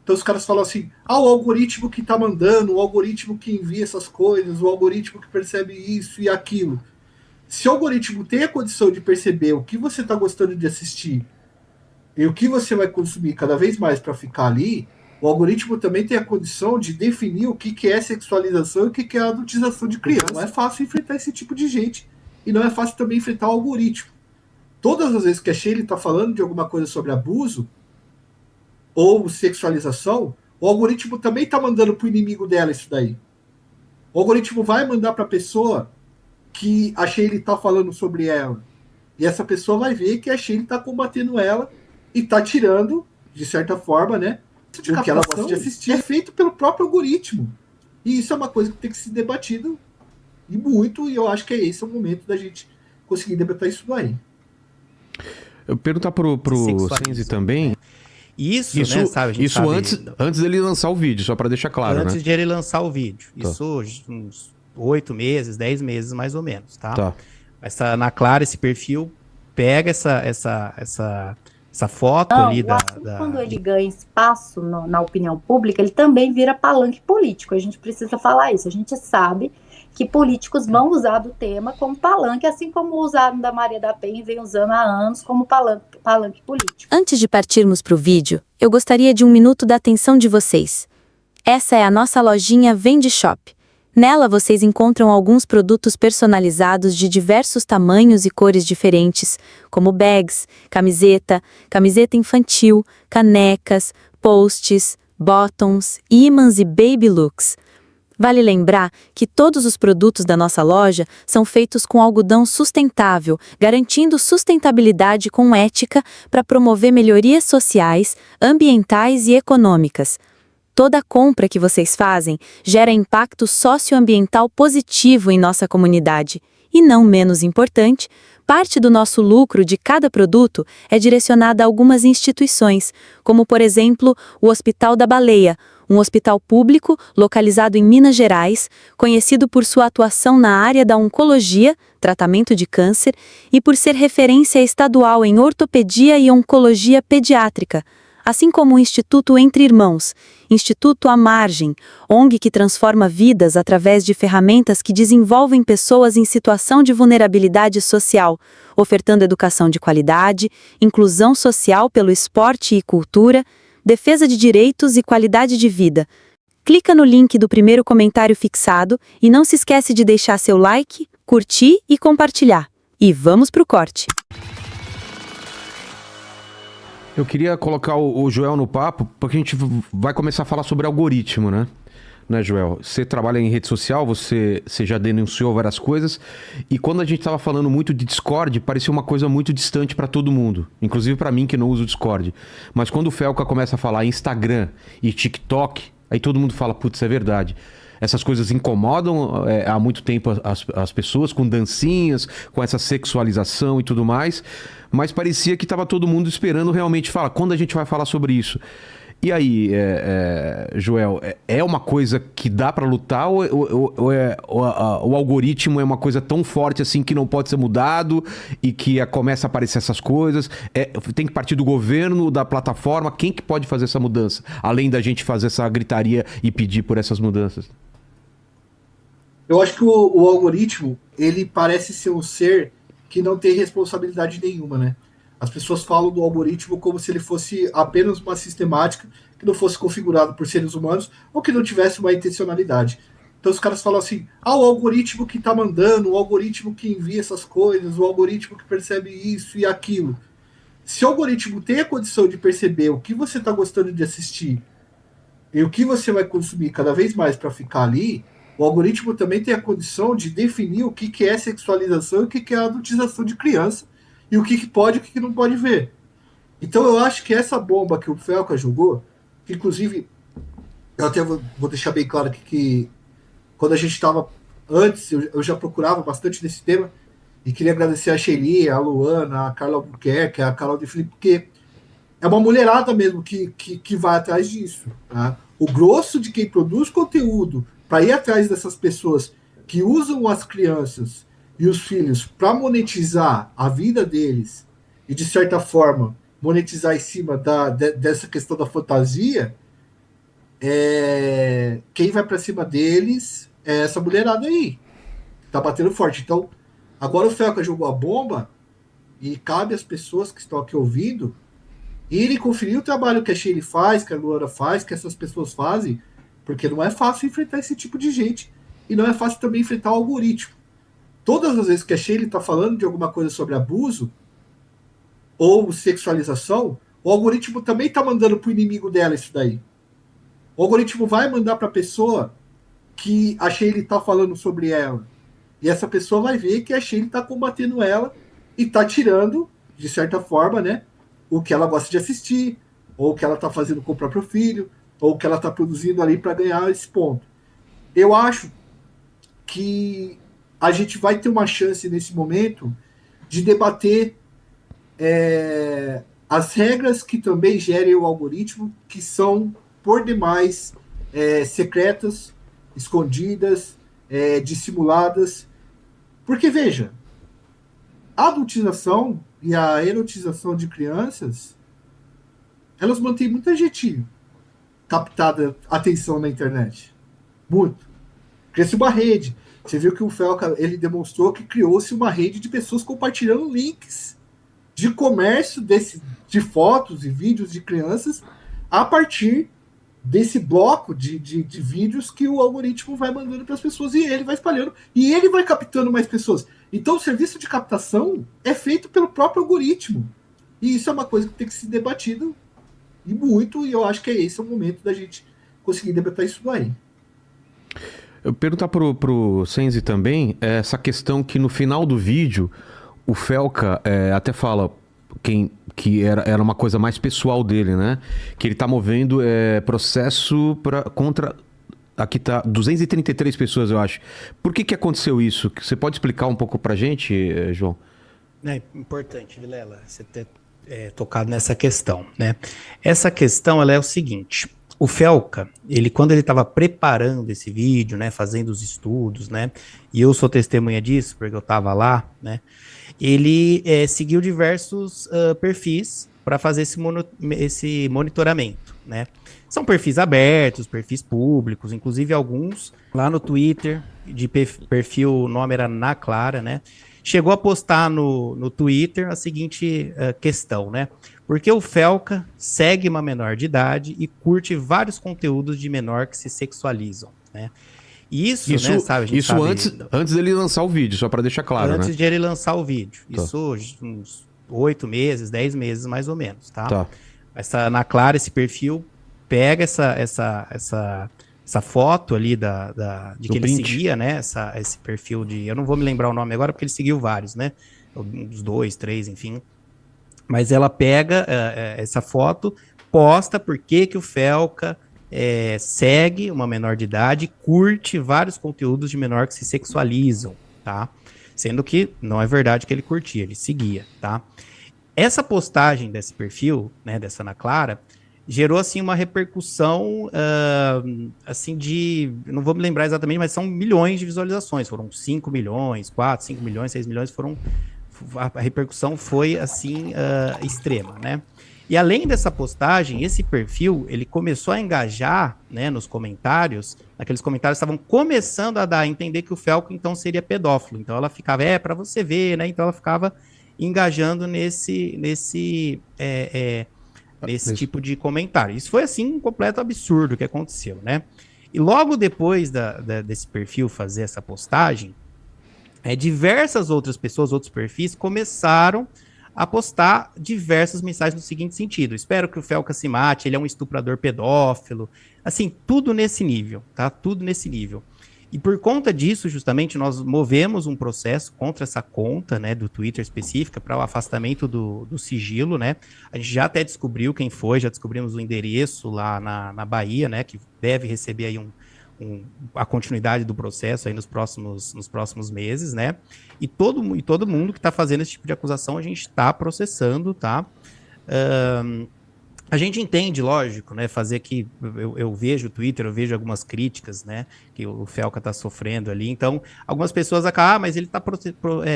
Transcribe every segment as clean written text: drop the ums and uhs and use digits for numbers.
Então os caras falam assim, o algoritmo que tá mandando, o algoritmo que envia essas coisas, o algoritmo que percebe isso e aquilo. Se o algoritmo tem a condição de perceber o que você tá gostando de assistir e o que você vai consumir cada vez mais para ficar ali, o algoritmo também tem a condição de definir o que é sexualização e o que é adultização de criança. Não é fácil enfrentar esse tipo de gente. E não é fácil também enfrentar o algoritmo. Todas as vezes que a Sheila está falando de alguma coisa sobre abuso ou sexualização, o algoritmo também está mandando para o inimigo dela isso daí. O algoritmo vai mandar para a pessoa que a Sheila está falando sobre ela. E essa pessoa vai ver que a Sheila está combatendo ela e está tirando, de certa forma, né, o que ela gosta de assistir. É feito pelo próprio algoritmo. E isso é uma coisa que tem que ser debatido e muito, e eu acho que esse é o momento da gente conseguir debater isso daí. Eu perguntar pro Senzi também. Isso, né, sabe? Isso sabe, antes dele lançar o vídeo, só para deixar claro, antes né? de ele lançar o vídeo. Tá. Isso uns 8 meses, 10 meses mais ou menos, tá? Tá. Mas tá na Clara esse perfil, pega essa foto ali Quando ele ganha espaço na opinião pública, ele também vira palanque político. A gente precisa falar isso. A gente sabe que políticos vão usar do tema como palanque, assim como usaram da Maria da Penha e vem usando há anos como palanque político. Antes de partirmos para o vídeo, eu gostaria de 1 minuto da atenção de vocês. Essa é a nossa lojinha Vende Shop. Nela vocês encontram alguns produtos personalizados de diversos tamanhos e cores diferentes, como bags, camiseta infantil, canecas, posts, bottoms, ímãs e baby looks. Vale lembrar que todos os produtos da nossa loja são feitos com algodão sustentável, garantindo sustentabilidade com ética para promover melhorias sociais, ambientais e econômicas. Toda compra que vocês fazem gera impacto socioambiental positivo em nossa comunidade. E não menos importante, parte do nosso lucro de cada produto é direcionada a algumas instituições, como por exemplo o Hospital da Baleia, um hospital público localizado em Minas Gerais, conhecido por sua atuação na área da oncologia, tratamento de câncer, e por ser referência estadual em ortopedia e oncologia pediátrica, assim como o Instituto Entre Irmãos, Instituto à Margem, ONG que transforma vidas através de ferramentas que desenvolvem pessoas em situação de vulnerabilidade social, ofertando educação de qualidade, inclusão social pelo esporte e cultura, defesa de direitos e qualidade de vida. Clica no link do primeiro comentário fixado e não se esquece de deixar seu like, curtir e compartilhar. E vamos pro corte. Eu queria colocar o Joel no papo, porque a gente vai começar a falar sobre algoritmo, né? Né, Joel? Você trabalha em rede social, você já denunciou várias coisas, e quando a gente estava falando muito de Discord, parecia uma coisa muito distante para todo mundo, inclusive para mim que não uso o Discord. Mas quando o Felca começa a falar Instagram e TikTok, aí todo mundo fala, putz, é verdade. Essas coisas incomodam há muito tempo as pessoas, com dancinhas, com essa sexualização e tudo mais, mas parecia que estava todo mundo esperando realmente falar, quando a gente vai falar sobre isso? E aí, Joel, é uma coisa que dá para lutar ou o algoritmo é uma coisa tão forte assim que não pode ser mudado e que começa a aparecer essas coisas? Tem que partir do governo, da plataforma? Quem que pode fazer essa mudança? Além da gente fazer essa gritaria e pedir por essas mudanças? Eu acho que o algoritmo, ele parece ser um ser que não tem responsabilidade nenhuma, né? As pessoas falam do algoritmo como se ele fosse apenas uma sistemática que não fosse configurado por seres humanos ou que não tivesse uma intencionalidade. Então os caras falam assim, o algoritmo que está mandando, o algoritmo que envia essas coisas, o algoritmo que percebe isso e aquilo. Se o algoritmo tem a condição de perceber o que você está gostando de assistir e o que você vai consumir cada vez mais para ficar ali, o algoritmo também tem a condição de definir o que é sexualização e o que é adultização de criança, e o que pode e o que não pode ver. Então eu acho que essa bomba que o Felca jogou, que inclusive, eu até vou deixar bem claro que quando a gente estava antes, eu já procurava bastante desse tema, e queria agradecer a Shelly, a Luana, a Carla Albuquerque, a Carol de Felipe, porque é uma mulherada mesmo que vai atrás disso. Tá? O grosso de quem produz conteúdo para ir atrás dessas pessoas que usam as crianças e os filhos para monetizar a vida deles e, de certa forma, monetizar em cima dessa questão da fantasia, quem vai para cima deles é essa mulherada aí, que tá batendo forte. Então, agora o Felca jogou a bomba e cabe às pessoas que estão aqui ouvindo irem conferir o trabalho que a Sheila faz, que a Luana faz, que essas pessoas fazem, porque não é fácil enfrentar esse tipo de gente e não é fácil também enfrentar o algoritmo. Todas as vezes que a Sheila está falando de alguma coisa sobre abuso ou sexualização, o algoritmo também está mandando para o inimigo dela isso daí. O algoritmo vai mandar para a pessoa que a Sheila está falando sobre ela. E essa pessoa vai ver que a Sheila está combatendo ela e está tirando, de certa forma, né, o que ela gosta de assistir, ou o que ela está fazendo com o próprio filho, ou o que ela está produzindo ali para ganhar esse ponto. Eu acho que a gente vai ter uma chance nesse momento de debater as regras que também gerem o algoritmo, que são, por demais, secretas, escondidas, dissimuladas. Porque, veja, a adultização e a erotização de crianças, elas mantêm muita gente captada atenção na internet. Muito. Cresce uma rede. Você viu que o Felca, ele demonstrou que criou-se uma rede de pessoas compartilhando links de comércio de fotos e vídeos de crianças a partir desse bloco de vídeos que o algoritmo vai mandando para as pessoas e ele vai espalhando e ele vai captando mais pessoas. Então o serviço de captação é feito pelo próprio algoritmo. E isso é uma coisa que tem que ser debatido e muito, e eu acho que esse é o momento da gente conseguir debater isso daí. Eu perguntar pro Senzi também, essa questão que no final do vídeo o Felca até fala que era uma coisa mais pessoal dele, né? Que ele tá movendo processo contra... Aqui tá 233 pessoas, eu acho. Por que aconteceu isso? Você pode explicar um pouco pra gente, João? É importante, Vilela, você ter tocado nessa questão, né? Essa questão, ela é o seguinte... O Felca, quando ele estava preparando esse vídeo, né, fazendo os estudos, né, e eu sou testemunha disso, porque eu estava lá, né, ele seguiu diversos perfis para fazer esse monitoramento, né. São perfis abertos, perfis públicos, inclusive alguns lá no Twitter, de perfil, o nome era Na Clara, né, chegou a postar no Twitter a seguinte questão, né, porque o Felca segue uma menor de idade e curte vários conteúdos de menor que se sexualizam, né? Isso, né, sabe? Isso antes dele lançar o vídeo, só para deixar claro, antes né? de ele lançar o vídeo. Tá. Isso uns 8 meses, 10 meses mais ou menos, tá? Tá. Na Clara, esse perfil pega essa foto ali de que ele seguia, né? Esse perfil eu não vou me lembrar o nome agora porque ele seguiu vários, né? Uns 2, 3, enfim. Mas ela pega essa foto, posta por que o Felca segue uma menor de idade, curte vários conteúdos de menor que se sexualizam, tá? Sendo que não é verdade que ele curtia, ele seguia, tá? Essa postagem desse perfil, né, dessa Ana Clara, gerou, assim, uma repercussão, assim, não vou me lembrar exatamente, mas são milhões de visualizações, foram 5 milhões, 4, 5 milhões, 6 milhões, a repercussão foi, assim, extrema, né? E além dessa postagem, esse perfil, ele começou a engajar, né, nos comentários, naqueles comentários estavam começando a dar a entender que o Felca, então, seria pedófilo. Então, ela ficava, para você ver, né? Então, ela ficava engajando nesse tipo de comentário. Isso foi, assim, um completo absurdo que aconteceu, né? E logo depois desse perfil fazer essa postagem, diversas outras pessoas, outros perfis, começaram a postar diversas mensagens no seguinte sentido: espero que o Felca se mate, ele é um estuprador pedófilo, assim, tudo nesse nível, tá? Tudo nesse nível. E por conta disso, justamente, nós movemos um processo contra essa conta, né, do Twitter específica, para o afastamento do sigilo, né? A gente já até descobriu quem foi, já descobrimos o endereço lá na Bahia, né, que deve receber aí a continuidade do processo aí nos próximos meses, né? E todo mundo que está fazendo esse tipo de acusação, a gente está processando, tá? A gente entende, lógico, né? Fazer que eu vejo o Twitter, eu vejo algumas críticas, né? Que o Felca está sofrendo ali. Então, algumas pessoas acabam, mas ele está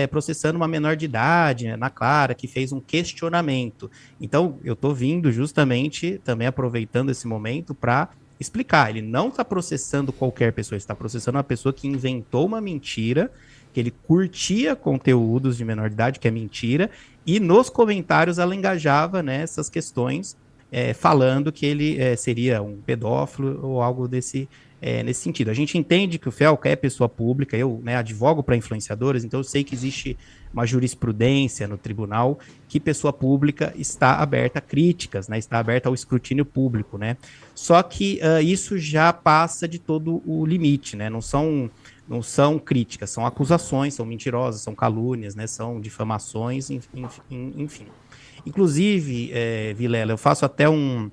processando uma menor de idade, né, na Clara, que fez um questionamento. Então, eu estou vindo justamente, também aproveitando esse momento, para explicar. Ele não está processando qualquer pessoa, ele está processando uma pessoa que inventou uma mentira, que ele curtia conteúdos de menor idade, que é mentira, e nos comentários ela engajava nessas questões, falando que ele seria um pedófilo ou algo nesse sentido. A gente entende que o Felca é pessoa pública, eu advogo para influenciadores, então eu sei que existe uma jurisprudência no tribunal que pessoa pública está aberta a críticas, né, está aberta ao escrutínio público, né? Só que isso já passa de todo o limite, né? Não são críticas, são acusações, são mentirosas, são calúnias, né? São difamações, enfim. Inclusive, Vilela, eu faço até um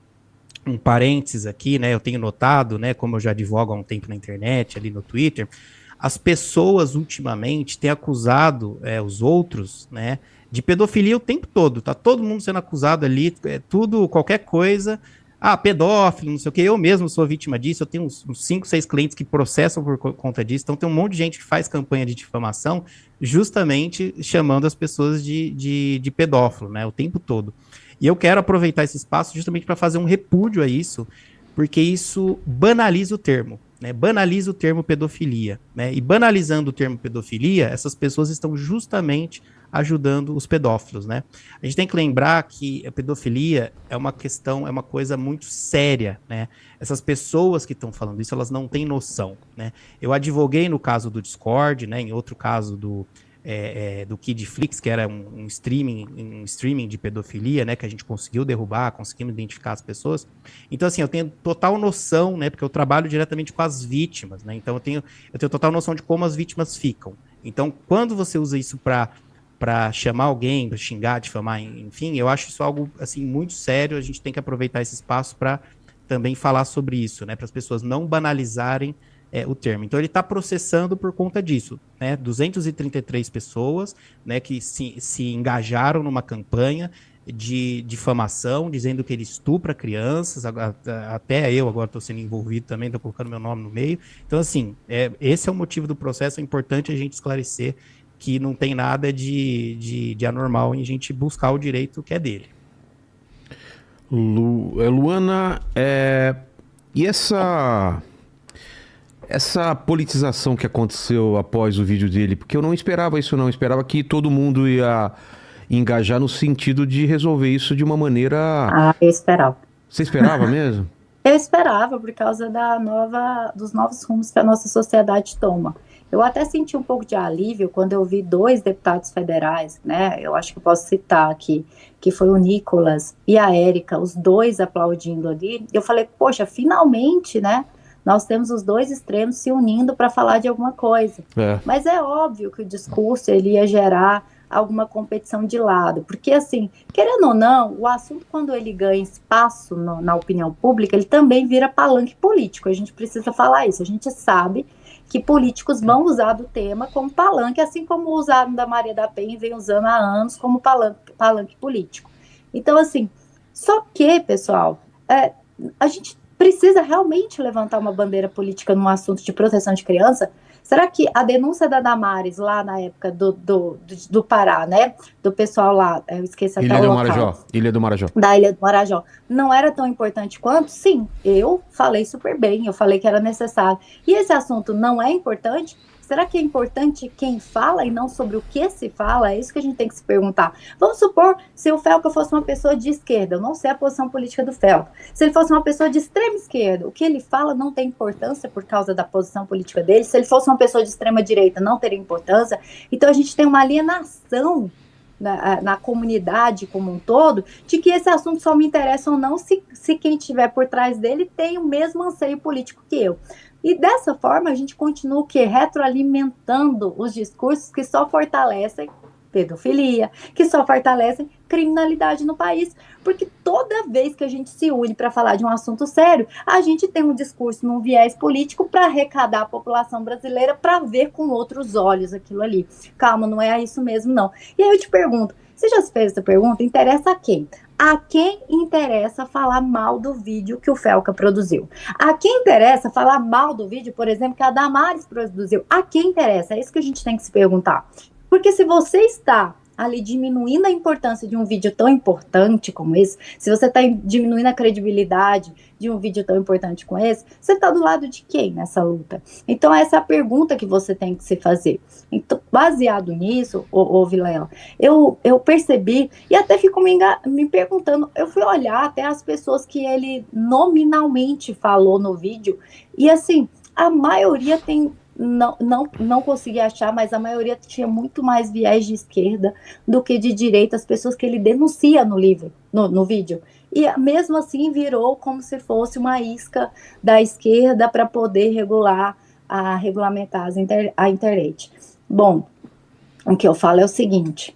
parênteses aqui, né? Eu tenho notado, né? Como eu já advogo há um tempo na internet, ali no Twitter, as pessoas ultimamente têm acusado os outros, né? De pedofilia o tempo todo. Tá todo mundo sendo acusado ali, qualquer coisa. Pedófilo, não sei o que. Eu mesmo sou vítima disso. Eu tenho uns 5, 6 clientes que processam por conta disso. Então tem um monte de gente que faz campanha de difamação justamente chamando as pessoas de pedófilo, né? O tempo todo. E eu quero aproveitar esse espaço justamente para fazer um repúdio a isso, porque isso banaliza o termo, né? Banaliza o termo pedofilia, né? E banalizando o termo pedofilia, essas pessoas estão justamente ajudando os pedófilos, né? A gente tem que lembrar que a pedofilia é uma questão, é uma coisa muito séria, né? Essas pessoas que estão falando isso, elas não têm noção, né? Eu advoguei no caso do Discord, né? Em outro caso do Kidflix, que era um streaming de pedofilia, né, que a gente conseguiu derrubar, conseguimos identificar as pessoas. Então, assim, eu tenho total noção, né, porque eu trabalho diretamente com as vítimas, né, então eu tenho total noção de como as vítimas ficam. Então, quando você usa isso para chamar alguém, para xingar, difamar, enfim, eu acho isso algo, assim, muito sério. A gente tem que aproveitar esse espaço para também falar sobre isso, né, para as pessoas não banalizarem o termo. Então ele está processando por conta disso, né? 233 pessoas, né, que se engajaram numa campanha de difamação, dizendo que ele estupra crianças, até eu agora estou sendo envolvido também, estou colocando meu nome no meio. Então, assim, esse é o motivo do processo. É importante a gente esclarecer que não tem nada de anormal em a gente buscar o direito que é dele. Luana, e essa politização que aconteceu após o vídeo dele, porque eu não esperava isso, não. Eu esperava que todo mundo ia engajar no sentido de resolver isso de uma maneira... Eu esperava. Você esperava mesmo? Eu esperava, por causa dos novos rumos que a nossa sociedade toma. Eu até senti um pouco de alívio quando eu vi 2 deputados federais, né? Eu acho que eu posso citar aqui, que foi o Nicolas e a Érica, os 2 aplaudindo ali. Eu falei, poxa, finalmente, né? Nós temos os 2 extremos se unindo para falar de alguma coisa. Mas é óbvio que o discurso ele ia gerar alguma competição de lado, porque assim, querendo ou não, o assunto quando ele ganha espaço na opinião pública, ele também vira palanque político. A gente precisa falar isso. A gente sabe que políticos vão usar do tema como palanque, assim como usaram da Maria da Penha e vem usando há anos como palanque político. Então, assim, só que, pessoal, a gente precisa realmente levantar uma bandeira política num assunto de proteção de criança? Será que a denúncia da Damares lá na época do Pará, né, do pessoal lá, eu esqueci até o local. Ilha do Marajó. Da Ilha do Marajó, não era tão importante quanto? Sim, eu falei super bem, eu falei que era necessário. E esse assunto não é importante? Será que é importante quem fala e não sobre o que se fala? É isso que a gente tem que se perguntar. Vamos supor, se o Felca fosse uma pessoa de esquerda, eu não sei a posição política do Felca. Se ele fosse uma pessoa de extrema esquerda, o que ele fala não tem importância por causa da posição política dele. Se ele fosse uma pessoa de extrema direita, não teria importância. Então a gente tem uma alienação na comunidade como um todo, de que esse assunto só me interessa ou não se quem estiver por trás dele tem o mesmo anseio político que eu. E dessa forma a gente continua o quê? Retroalimentando os discursos que só fortalecem pedofilia, que só fortalecem criminalidade no país, porque toda vez que a gente se une para falar de um assunto sério, a gente tem um discurso num viés político para arrecadar a população brasileira para ver com outros olhos aquilo ali. Calma, não é isso mesmo não. E aí eu te pergunto, você já se fez essa pergunta? Interessa a quem? A quem interessa falar mal do vídeo que o Felca produziu? A quem interessa falar mal do vídeo, por exemplo, que a Damares produziu? A quem interessa? É isso que a gente tem que se perguntar. Porque se você está ali diminuindo a importância de um vídeo tão importante como esse, se você está diminuindo a credibilidade de um vídeo tão importante como esse, você está do lado de quem nessa luta? Então, essa é a pergunta que você tem que se fazer. Então, baseado nisso, ô Vilela, eu percebi, e até fico me perguntando, eu fui olhar até as pessoas que ele nominalmente falou no vídeo, e assim, a maioria tem... Não consegui achar, mas a maioria tinha muito mais viés de esquerda do que de direita, as pessoas que ele denuncia no livro, no vídeo. E mesmo assim virou como se fosse uma isca da esquerda para poder regulamentar a internet. Bom, o que eu falo é o seguinte,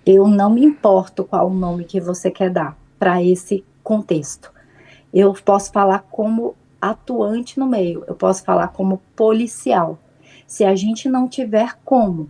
eu não me importo qual o nome que você quer dar para esse contexto. Eu posso falar como atuante no meio, eu posso falar como policial. Se a gente não tiver como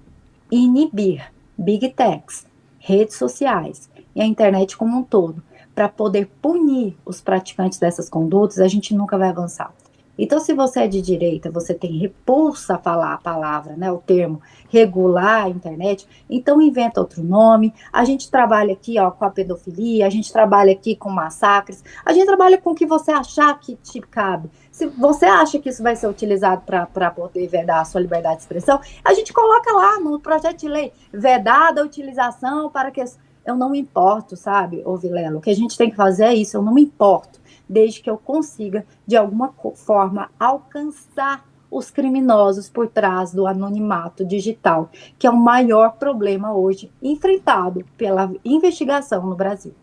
inibir Big Techs, redes sociais e a internet como um todo, para poder punir os praticantes dessas condutas, a gente nunca vai avançar. Então, se você é de direita, você tem repulsa a falar a palavra, né, o termo regular a internet, então inventa outro nome. A gente trabalha aqui, ó, com a pedofilia, a gente trabalha aqui com massacres, a gente trabalha com o que você achar que te cabe. Se você acha que isso vai ser utilizado para poder vedar a sua liberdade de expressão, a gente coloca lá no projeto de lei, vedada a utilização para que... Eu não me importo, sabe, ô Vilela, o que a gente tem que fazer é isso, eu não me importo, desde que eu consiga, de alguma forma, alcançar os criminosos por trás do anonimato digital, que é o maior problema hoje enfrentado pela investigação no Brasil.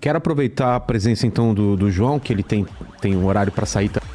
Quero aproveitar a presença, então, do João, que ele tem um horário para sair também.